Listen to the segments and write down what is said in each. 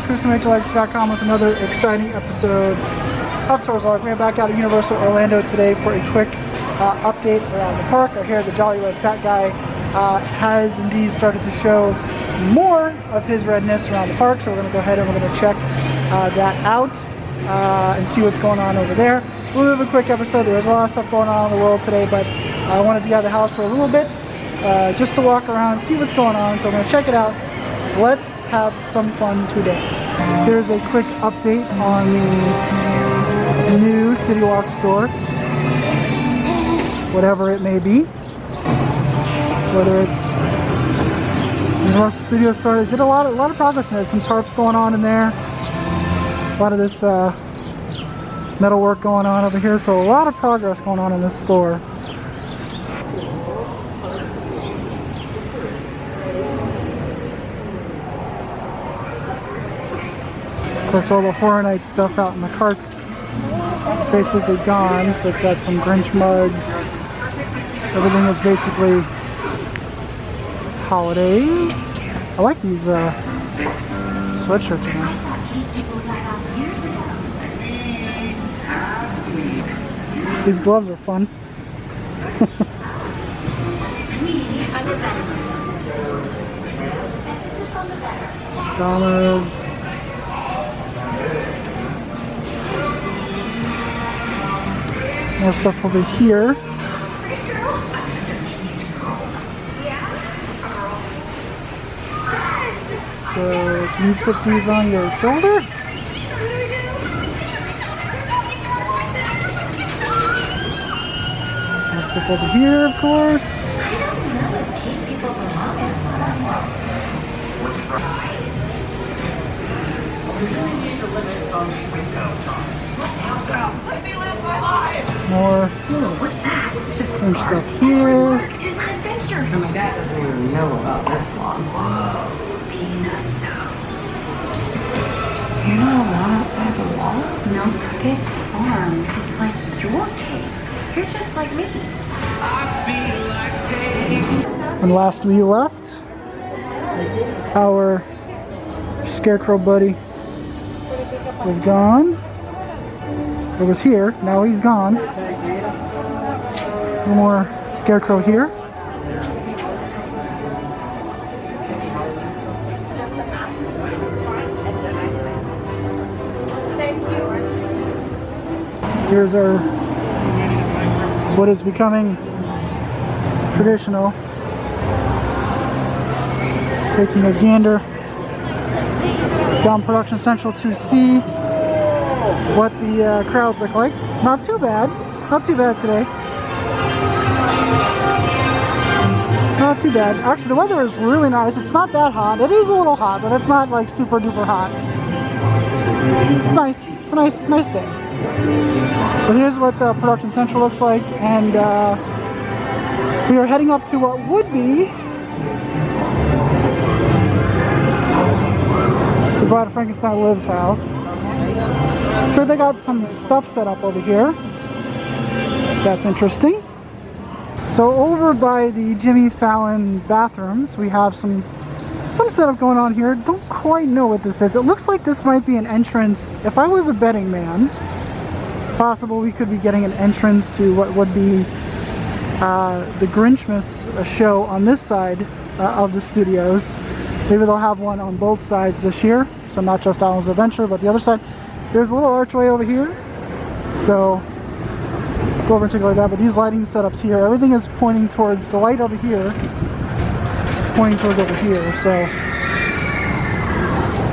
ChrisandRachelX.com with another exciting episode of Tour's Vlog. We're back out at Universal Orlando today for a quick update around the park. I hear the Jolly Red Fat Guy has indeed started to show more of his redness around the park, so we're going to go ahead and we're going to check that out and see what's going on over there. A little bit of a quick episode. There's a lot of stuff going on in the world today, but I wanted to get out of the house for a little bit just to walk around, see what's going on, so I'm going to check it out. Let's have some fun today. Here's a quick update on the new City Walk store, whatever it may be, whether it's Universal Studios store. They did a lot of progress in there. Some tarps going on in there, a lot of this metal work going on over here, so a lot of progress going on in this store. Of course, all the Horror Nights stuff out in the carts is basically gone, so we've got some Grinch mugs. Everything is basically holidays. I like these sweatshirts. These gloves are fun. Pajamas. More stuff over here. So, can you put these on your shoulder? More stuff over here, of course. More what's that? It's just some stuff here. It is an adventure. And my dad doesn't even know about this one. Whoa, peanut toast. You know a lot outside the wall? No, this farm is like your cave. You're just like me. When last we left, our scarecrow buddy was gone. It was here, now he's gone. No more scarecrow here. Here's our, what is becoming traditional, taking a gander down Production Central to see what the crowds look like. Not too bad today. Not too bad. Actually, the weather is really nice. It's not that hot. It is a little hot, but it's not like super duper hot. It's nice. It's a nice day. But here's what Production Central looks like, and we are heading up to what would be the Bride of Frankenstein Lives house. So they got some stuff set up over here. That's interesting. So over by the Jimmy Fallon bathrooms, we have some setup going on here. Don't quite know what this is. It looks like this might be an entrance. If I was a betting man, it's possible we could be getting an entrance to what would be the Grinchmas show on this side of the studios. Maybe they'll have one on both sides this year, so not just Islands of Adventure, but the other side. There's a little archway over here, so go over and take a look at that. But these lighting setups here, everything is pointing towards the light over here. It's pointing towards over here, so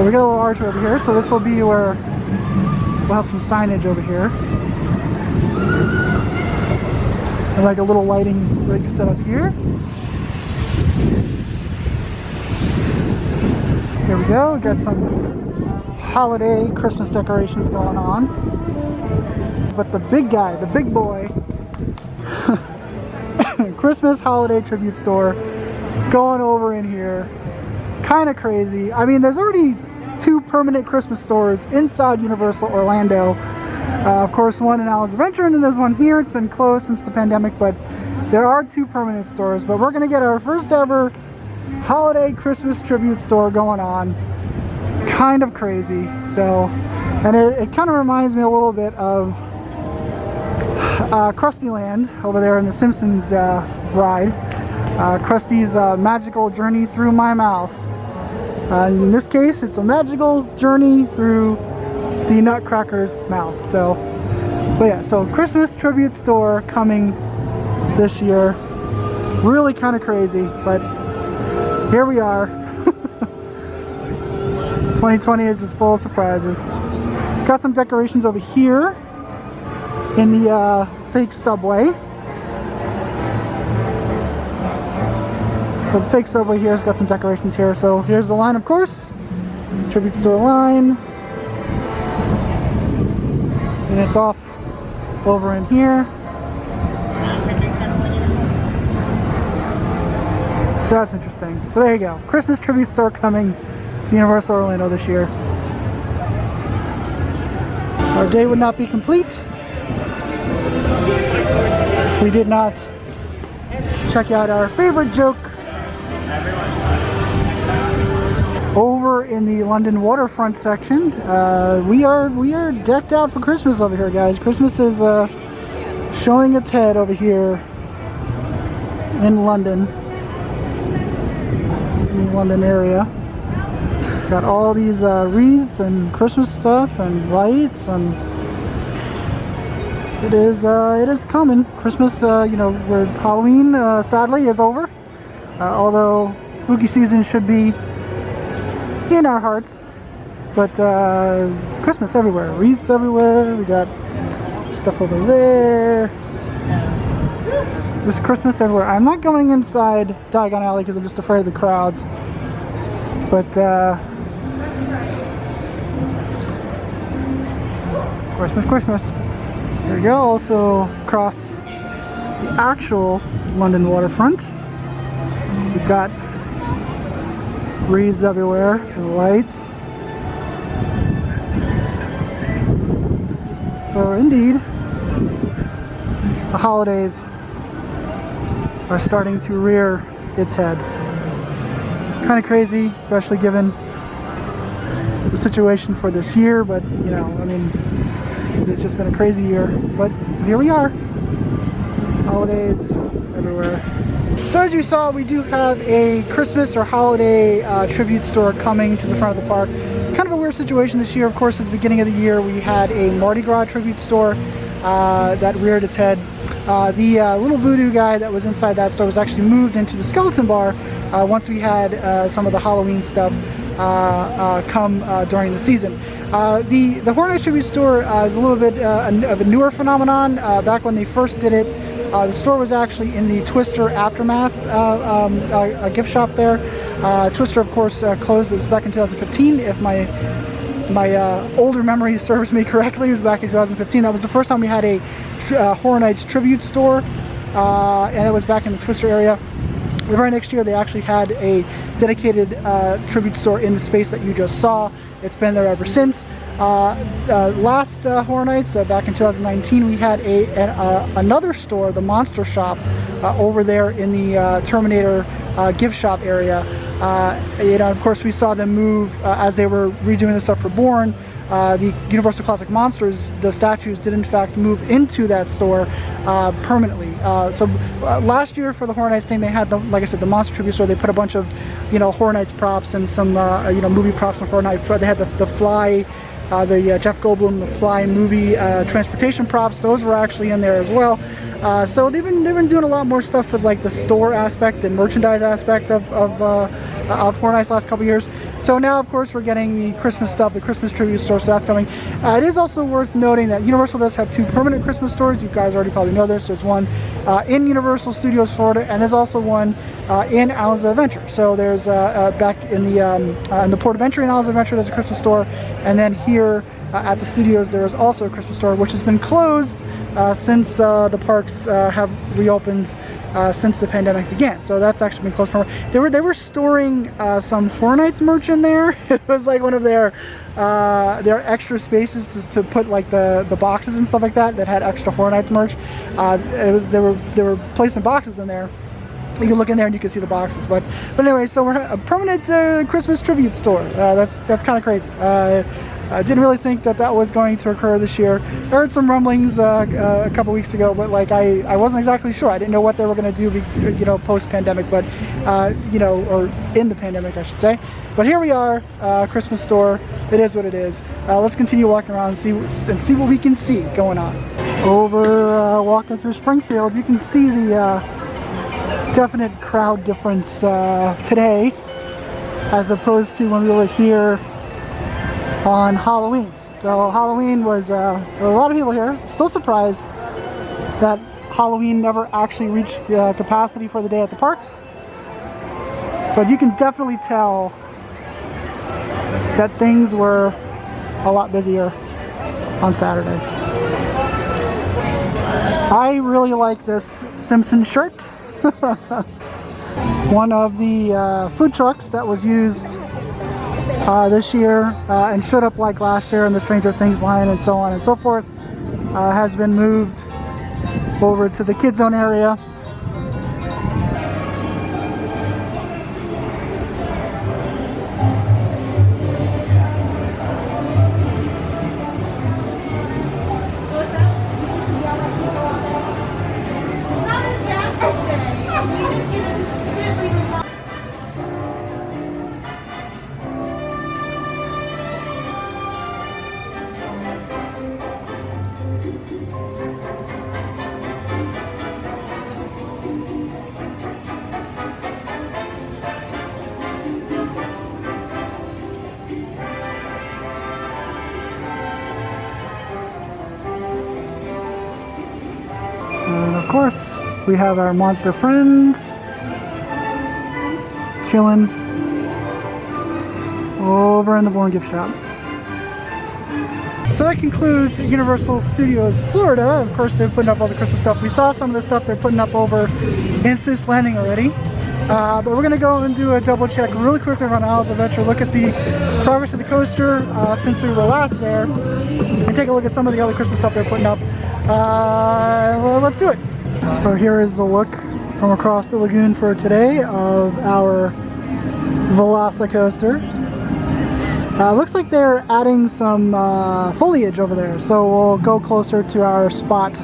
we got a little archway over here. So this will be where we'll have some signage over here, and like a little lighting rig set up here. Here we go. We got some holiday Christmas decorations going on. But the big guy, the big boy, Christmas holiday tribute store going over in here. Kind of crazy. I mean, there's already 2 permanent Christmas stores inside Universal Orlando. Of course, one in Islands of Adventure, and then there's one here. It's been closed since the pandemic, but there are 2 permanent stores. But we're going to get our first ever holiday Christmas tribute store going on. kind of crazy. So, and it kind of reminds me a little bit of Krusty Land over there in the Simpsons ride. Krusty's magical journey through my mouth. In this case, it's a magical journey through the Nutcracker's mouth. So, but yeah, so Christmas tribute store coming this year. Really kind of crazy, but here we are. 2020 is just full of surprises. Got some decorations over here in the fake subway. So the fake subway here has got some decorations here. So here's the line, of course. Tribute store line. And it's off over in here. So that's interesting. So there you go. Christmas tribute store coming to Universal Orlando this year. Our day would not be complete if we did not check out our favorite joke over in the London waterfront section. We are decked out for Christmas over here, guys. Christmas is showing its head over here in London, in the London area. Got all these wreaths and Christmas stuff and lights, and it is coming. Christmas, you know, where Halloween sadly is over. Although spooky season should be in our hearts, but Christmas everywhere, wreaths everywhere. We got stuff over there. There's Christmas everywhere. I'm not going inside Diagon Alley because I'm just afraid of the crowds. But Christmas. There you go. Also across the actual London waterfront, we've got wreaths everywhere, and lights. So indeed, the holidays are starting to rear its head. Kind of crazy, especially given the situation for this year, but you know, I mean, it's just been a crazy year, but here we are. Holidays everywhere. So as you saw, we do have a Christmas or holiday tribute store coming to the front of the park. Kind of a weird situation this year. Of course, at the beginning of the year, we had a Mardi Gras tribute store that reared its head. The little voodoo guy that was inside that store was actually moved into the skeleton bar once we had some of the Halloween stuff come during the season. The Horror Nights tribute store is a little bit of a newer phenomenon. Back when they first did it, the store was actually in the Twister Aftermath a gift shop there. Twister, of course, closed. It was back in 2015. If my older memory serves me correctly, it was back in 2015. That was the first time we had a Horror Nights tribute store, and it was back in the Twister area. The very next year, they actually had a dedicated tribute store in the space that you just saw. It's been there ever since. Last Horror Nights, back in 2019, we had another store, the Monster Shop, over there in the Terminator gift shop area. You know, of course, we saw them move as they were redoing the stuff for Bourne. The Universal Classic Monsters, the statues did in fact move into that store permanently. So last year for the Horror Nights thing, they had, like I said, the Monster Tribute Store. They put a bunch of, you know, Horror Nights props and some, you know, movie props from Horror Nights. They had the Fly, the Jeff Goldblum, the Fly movie transportation props. Those were actually in there as well. So they've been doing a lot more stuff with like the store aspect and merchandise aspect of Horror Nights last couple years. So now, of course, we're getting the Christmas stuff, the Christmas tribute store, so that's coming. It is also worth noting that Universal does have two permanent Christmas stores. You guys already probably know this. There's one in Universal Studios Florida, and there's also one in Islands of Adventure. So there's back in the Port of Entry in Islands of Adventure, there's a Christmas store, and then here at the studios there is also a Christmas store, which has been closed since the parks have reopened since the pandemic began. So that's actually been closed for. They were storing some Horror Nights merch in there. It was like one of their extra spaces to put like the boxes and stuff like that had extra Horror Nights merch. They were placing boxes in there, You can look in there and you can see the boxes. But anyway, so we're a permanent Christmas tribute store. That's kind of crazy. I didn't really think that was going to occur this year. I heard some rumblings a couple weeks ago, but like I wasn't exactly sure. I didn't know what they were going to do, you know, post-pandemic, but you know, or in the pandemic, I should say. But here we are, Christmas store. It is what it is. Let's continue walking around and see what we can see going on. Over walking through Springfield, you can see the definite crowd difference today as opposed to when we were here on Halloween. So Halloween was, there were a lot of people here. Still surprised that Halloween never actually reached capacity for the day at the parks. But you can definitely tell that things were a lot busier on Saturday. I really like this Simpsons shirt. One of the food trucks that was used this year and showed up like last year in the Stranger Things line and so on and so forth has been moved over to the Kids Zone area. And of course, we have our monster friends chilling over in the Born Gift Shop. So that concludes Universal Studios Florida. Of course, they're putting up all the Christmas stuff. We saw some of the stuff they're putting up over in Seuss Landing already. But we're going to go and do a double check really quickly on Isles of Adventure, look at the progress of the coaster since we were last there, and take a look at some of the other Christmas stuff they're putting up. Well, let's do it. So here is the look from across the lagoon for today of our Velocicoaster. Looks like they're adding some foliage over there, so we'll go closer to our spot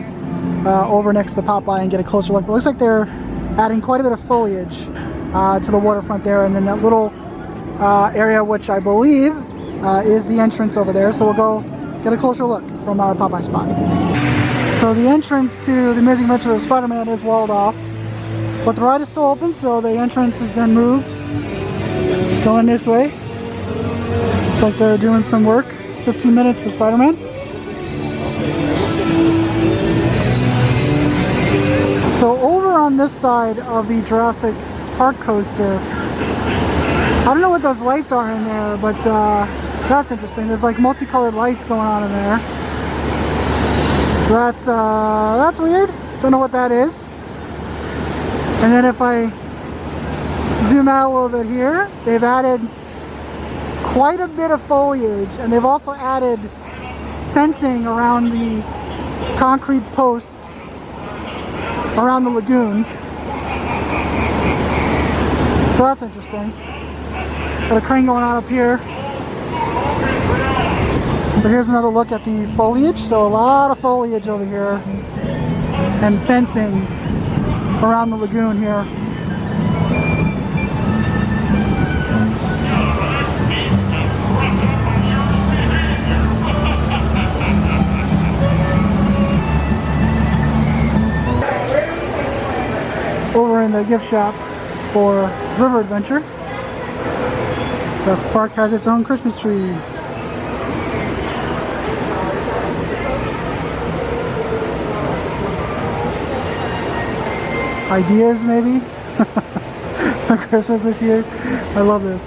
over next to Popeye and get a closer look. But it looks like they're adding quite a bit of foliage to the waterfront there, and then that little area which I believe is the entrance over there, so we'll go get a closer look from our Popeye spot. So the entrance to the Amazing Adventures of Spider-Man is walled off, but the ride is still open, so the entrance has been moved. Going this way. Looks like they're doing some work. 15 minutes for Spider-Man. So over on this side of the Jurassic Park coaster, I don't know what those lights are in there, but that's interesting. There's like multicolored lights going on in there. That's weird. Don't know what that is. And then if I zoom out a little bit here, they've added quite a bit of foliage, and they've also added fencing around the concrete posts around the lagoon. So that's interesting. Got a crane going on up here. So here's another look at the foliage. So a lot of foliage over here and fencing around the lagoon here. Over in the gift shop for River Adventure, Jurassic Park has its own Christmas tree. Ideas maybe for Christmas this year. I love this.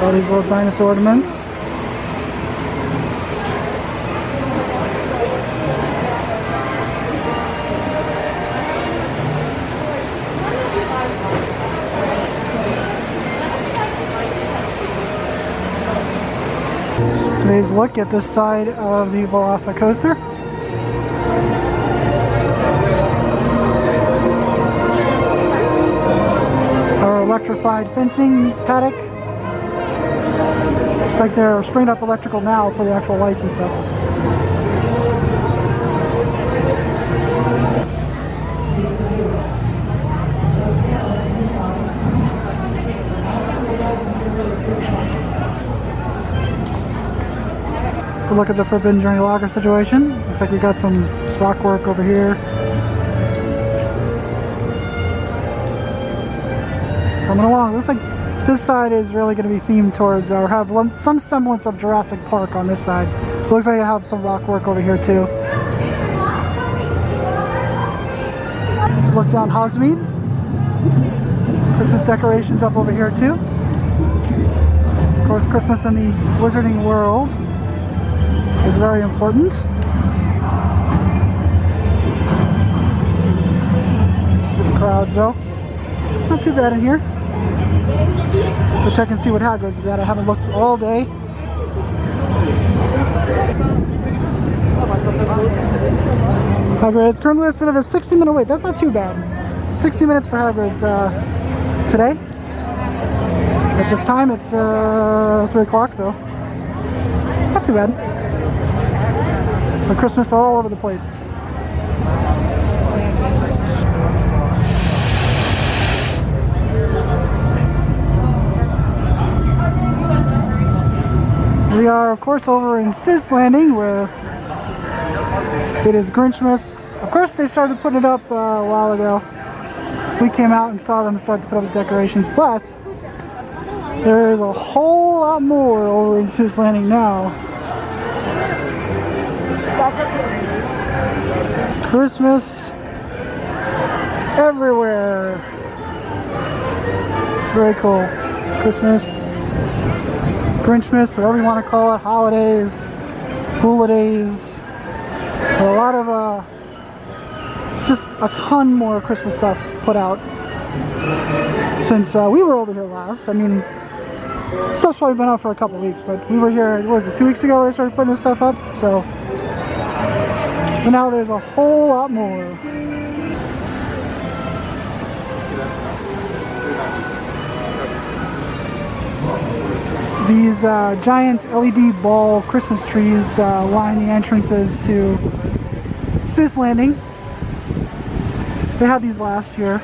All these little dinosaur ornaments. Today's look at this side of the Velocicoaster. Our electrified fencing paddock. It's like they're straight up electrical now for the actual lights and stuff. So look at the Forbidden Journey Lager situation. Looks like we got some rock work over here. Coming along. Looks like this side is really going to be themed towards, or have some semblance of Jurassic Park on this side. Looks like I have some rock work over here too. Let's look down Hogsmeade. Christmas decorations up over here too. Of course, Christmas in the Wizarding World is very important. Good crowds though. Not too bad in here. Go check and see what Hagrid's is at. I haven't looked all day. Hagrid's currently listed at a 60-minute wait. That's not too bad. 60 minutes for Hagrid's today. At this time, it's 3 o'clock, so not too bad. But Christmas all over the place. We are, of course, over in Sis Landing, where it is Grinchmas. Of course, they started putting it up a while ago. We came out and saw them start to put up the decorations, but there is a whole lot more over in Sis Landing now. Christmas everywhere. Very cool. Christmas, Grinchmas, whatever you want to call it, holidays, holidays. A lot of just a ton more Christmas stuff put out since we were over here last. I mean, stuff's probably been out for a couple weeks, but we were here, what was it, 2 weeks ago they started putting this stuff up, so. But now there's a whole lot more. These giant LED ball Christmas trees line the entrances to Sis Landing. They had these last year.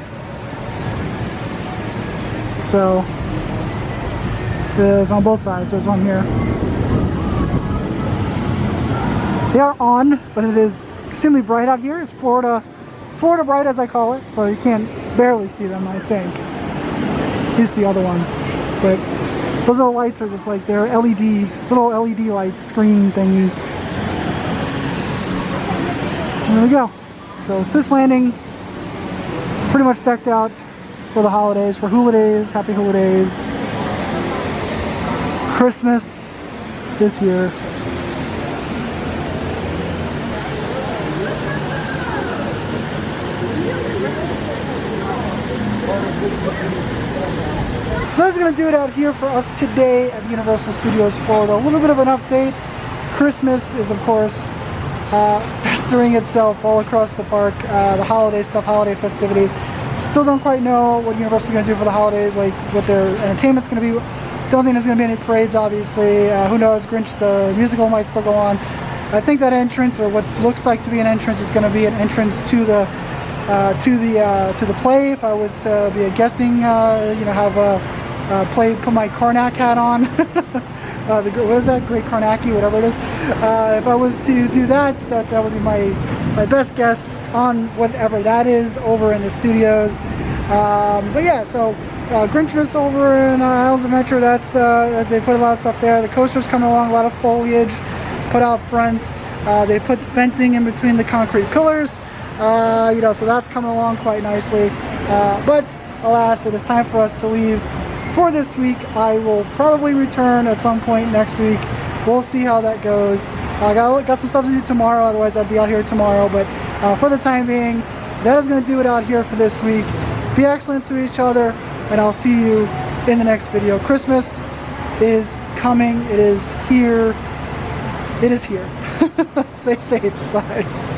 So there's on both sides, there's one here. They are on, but it is extremely bright out here. It's Florida bright, as I call it, so you can't barely see them, I think. At least the other one. But those little lights are just like they're little LED light screen thingies. And there we go. So Sis Landing, pretty much decked out for the holidays, for holidays, happy holidays. Christmas this year. So that's going to do it out here for us today at Universal Studios Florida. A little bit of an update. Christmas is, of course, festering itself all across the park. The holiday stuff, holiday festivities. Still don't quite know what Universal's going to do for the holidays, like what their entertainment's going to be. Don't think there's going to be any parades, obviously. Who knows? Grinch the musical might still go on. I think that entrance, or what looks like to be an entrance, is going to be an entrance to the play. If I was to be guessing, have a put my Karnak hat on. What is that? Great Karnaki, whatever it is. If I was to do that would be my best guess on whatever that is over in the studios. But yeah, so Grinchmas over in Isles of Metro. That's they put a lot of stuff there. The coaster's coming along, a lot of foliage put out front. They put fencing in between the concrete pillars. So that's coming along quite nicely. But alas, it is time for us to leave for this week. I will probably return at some point next week. We'll see how that goes. I got some stuff to do tomorrow, otherwise I'd be out here tomorrow. But for the time being, that is going to do it out here for this week. Be excellent to each other, and I'll see you in the next video. Christmas is coming. It is here. It is here. Stay safe. Bye.